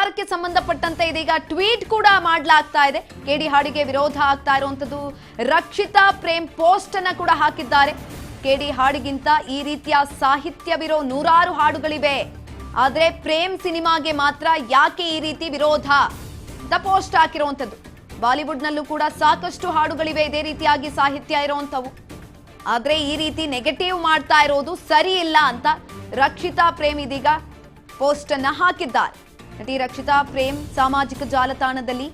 ವಿಚಾರಕ್ಕೆ ಸಂಬಂಧಪಟ್ಟಂತೆ ಇದೀಗ ಟ್ವೀಟ್ ಕೂಡ ಮಾಡಲಾಗ್ತಾ ಇದೆ. ಕೆಡಿ ಹಾಡಿಗೆ ವಿರೋಧ ಆಗ್ತಾ ಇರುವಂತದ್ದು. ರಕ್ಷಿತಾ ಪ್ರೇಮ್ ಪೋಸ್ಟ್ ಅನ್ನ ಕೂಡ ಹಾಕಿದ್ದಾರೆ. ಕೆಡಿ ಹಾಡಿಗಿಂತ ಈ ರೀತಿಯ ಸಾಹಿತ್ಯವಿರೋ ನೂರಾರು ಹಾಡುಗಳಿವೆ, ಆದ್ರೆ ಪ್ರೇಮ್ ಸಿನಿಮಾಗೆ ಮಾತ್ರ ಯಾಕೆ ಈ ರೀತಿ ವಿರೋಧ ಅಂತ ಪೋಸ್ಟ್ ಹಾಕಿರುವಂತದ್ದು. ಬಾಲಿವುಡ್ ನಲ್ಲೂ ಕೂಡ ಸಾಕಷ್ಟು ಹಾಡುಗಳಿವೆ ಇದೇ ರೀತಿಯಾಗಿ ಸಾಹಿತ್ಯ ಇರುವಂತವು, ಆದ್ರೆ ಈ ರೀತಿ ನೆಗೆಟಿವ್ ಮಾಡ್ತಾ ಇರೋದು ಸರಿ ಇಲ್ಲ ಅಂತ ರಕ್ಷಿತಾ ಪ್ರೇಮ್ ಇದೀಗ ಪೋಸ್ಟ್ ಅನ್ನ ಹಾಕಿದ್ದಾರೆ. ನಟಿ ರಕ್ಷಿತಾ ಪ್ರೇಮ್ ಸಾಮಾಜಿಕ ಜಾಲತಾಣದಲ್ಲಿ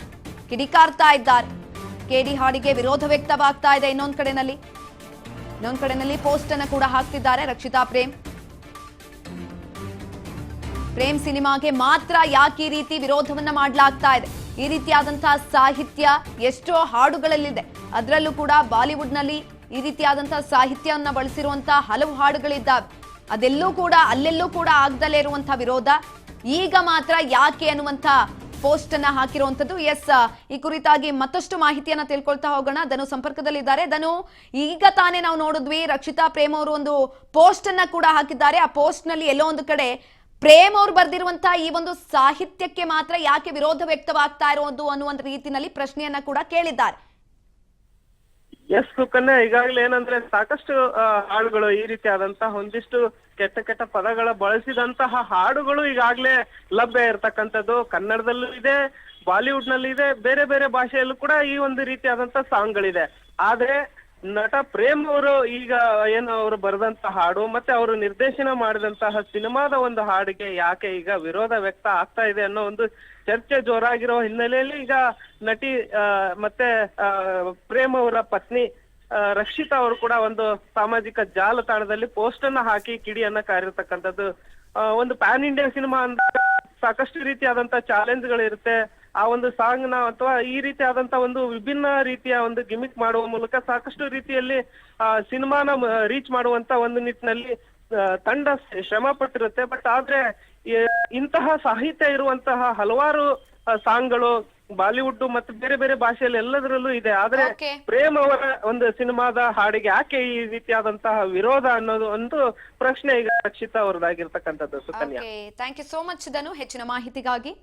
ಕಿಡಿಕಾರ್ತಾ ಇದ್ದಾರೆ. ಕೆಡಿ ಹಾಡಿಗೆ ವಿರೋಧ ವ್ಯಕ್ತವಾಗ್ತಾ ಇದೆ. ಇನ್ನೊಂದ್ ಕಡೆನಲ್ಲಿ ಪೋಸ್ಟ್ ಅನ್ನ ಕೂಡ ಹಾಕ್ತಿದ್ದಾರೆ ರಕ್ಷಿತಾ ಪ್ರೇಮ್. ಪ್ರೇಮ್ ಸಿನಿಮಾಗೆ ಮಾತ್ರ ಯಾಕೆ ಈ ರೀತಿ ವಿರೋಧವನ್ನ ಮಾಡಲಾಗ್ತಾ ಇದೆ? ಈ ರೀತಿಯಾದಂತಹ ಸಾಹಿತ್ಯ ಎಷ್ಟೋ ಹಾಡುಗಳಲ್ಲಿದೆ, ಅದರಲ್ಲೂ ಕೂಡ ಬಾಲಿವುಡ್ ನಲ್ಲಿ ಈ ರೀತಿಯಾದಂತಹ ಸಾಹಿತ್ಯವನ್ನ ಬಳಸಿರುವಂತಹ ಹಲವು ಹಾಡುಗಳಿದ್ದಾವೆ. ಅಲ್ಲೆಲ್ಲೂ ಕೂಡ ಆಗದಲ್ಲೇ ಇರುವಂತಹ ವಿರೋಧ ಈಗ ಮಾತ್ರ ಯಾಕೆ ಅನ್ನುವಂತ ಪೋಸ್ಟ್ ಅನ್ನ ಹಾಕಿರುವಂತದ್ದು. ಎಸ್, ಈ ಕುರಿತಾಗಿ ಮತ್ತಷ್ಟು ಮಾಹಿತಿಯನ್ನ ತಿಳ್ಕೊಳ್ತಾ ಹೋಗೋಣ. ಧನು ಸಂಪರ್ಕದಲ್ಲಿದ್ದಾರೆ. ಧನು, ಈಗ ತಾನೇ ನಾವು ನೋಡಿದ್ವಿ ರಕ್ಷಿತಾ ಪ್ರೇಮ್ ಅವರು ಒಂದು ಪೋಸ್ಟ್ ಅನ್ನ ಕೂಡ ಹಾಕಿದ್ದಾರೆ. ಆ ಪೋಸ್ಟ್ ನಲ್ಲಿ ಎಲ್ಲೋ ಒಂದು ಕಡೆ ಪ್ರೇಮ್ ಅವರು ಬರೆದಿರುವಂತಹ ಈ ಒಂದು ಸಾಹಿತ್ಯಕ್ಕೆ ಮಾತ್ರ ಯಾಕೆ ವಿರೋಧ ವ್ಯಕ್ತವಾಗ್ತಾ ಇರೋದು ಅನ್ನುವಂತ ರೀತಿಯಲ್ಲಿ ಪ್ರಶ್ನೆಯನ್ನ ಕೂಡ ಕೇಳಿದ್ದಾರೆ. ಎಸ್ ಸುಕನ್ಯಾ, ಈಗಾಗಲೇ ಏನಂದ್ರೆ ಸಾಕಷ್ಟು ಹಾಡುಗಳು ಈ ರೀತಿಯಾದಂತಹ ಒಂದಿಷ್ಟು ಕೆಟ್ಟ ಪದಗಳ ಬಳಸಿದಂತಹ ಹಾಡುಗಳು ಈಗಾಗಲೇ ಲಭ್ಯ ಇರತಕ್ಕಂಥದ್ದು. ಕನ್ನಡದಲ್ಲೂ ಇದೆ, ಬಾಲಿವುಡ್ ನಲ್ಲಿ ಇದೆ, ಬೇರೆ ಬೇರೆ ಭಾಷೆಯಲ್ಲೂ ಕೂಡ ಈ ಒಂದು ರೀತಿಯಾದಂತಹ ಸಾಂಗ್ಗಳಿದೆ. ಆದ್ರೆ ನಟ ಪ್ರೇಮ್ ಅವರು ಈಗ ಏನು ಅವರು ಬರೆದಂತಹ ಹಾಡು ಮತ್ತೆ ಅವರು ನಿರ್ದೇಶನ ಮಾಡಿದಂತಹ ಸಿನಿಮಾದ ಒಂದು ಹಾಡಿಗೆ ಯಾಕೆ ಈಗ ವಿರೋಧ ವ್ಯಕ್ತ ಆಗ್ತಾ ಇದೆ ಅನ್ನೋ ಒಂದು ಚರ್ಚೆ ಜೋರಾಗಿರೋ ಹಿನ್ನೆಲೆಯಲ್ಲಿ ಈಗ ನಟಿ ಮತ್ತೆ ಪ್ರೇಮ್ ಅವರ ಪತ್ನಿ ರಕ್ಷಿತಾ ಅವರು ಕೂಡ ಒಂದು ಸಾಮಾಜಿಕ ಜಾಲತಾಣದಲ್ಲಿ ಪೋಸ್ಟ್ ಅನ್ನ ಹಾಕಿ ಕಿಡಿಯನ್ನ ಕಾರಿರ್ತಕ್ಕಂಥದ್ದು. ಒಂದು ಪ್ಯಾನ್ ಇಂಡಿಯಾ ಸಿನಿಮಾ ಅಂದಾಗ ಸಾಕಷ್ಟು ರೀತಿಯಾದಂತಹ ಚಾಲೆಂಜ್ ಗಳಿರುತ್ತೆ. ಆ ಒಂದು ಸಾಂಗ್ ನ ಅಥವಾ ಈ ರೀತಿಯಾದಂತಹ ಒಂದು ವಿಭಿನ್ನ ರೀತಿಯ ಒಂದು ಗಿಮಿಕ್ ಮಾಡುವ ಮೂಲಕ ಸಾಕಷ್ಟು ರೀತಿಯಲ್ಲಿ ಸಿನಿಮಾನ ರೀಚ್ ಮಾಡುವಂತ ಒಂದು ನಿಟ್ಟಿನಲ್ಲಿ ತಂಡ ಶ್ರಮ ಪಟ್ಟಿರುತ್ತೆ. ಬಟ್ ಆದ್ರೆ ಇಂತಹ ಸಾಹಿತ್ಯ ಇರುವಂತಹ ಹಲವಾರು ಸಾಂಗ್ಗಳು ಬಾಲಿವುಡ್ ಮತ್ತು ಬೇರೆ ಬೇರೆ ಭಾಷೆಯಲ್ಲಿ ಎಲ್ಲದರಲ್ಲೂ ಇದೆ. ಆದ್ರೆ ಪ್ರೇಮ್ ಅವರ ಒಂದು ಸಿನಿಮಾದ ಹಾಡಿಗೆ ಯಾಕೆ ಈ ರೀತಿಯಾದಂತಹ ವಿರೋಧ ಅನ್ನೋದು ಒಂದು ಪ್ರಶ್ನೆ ಈಗ ರಕ್ಷಿತಾ ಅವರದಾಗಿರ್ತಕ್ಕಂಥದ್ದು. Sukanya, thank you so much Dhanu ಹೆಚ್ಚಿನ ಮಾಹಿತಿಗಾಗಿ.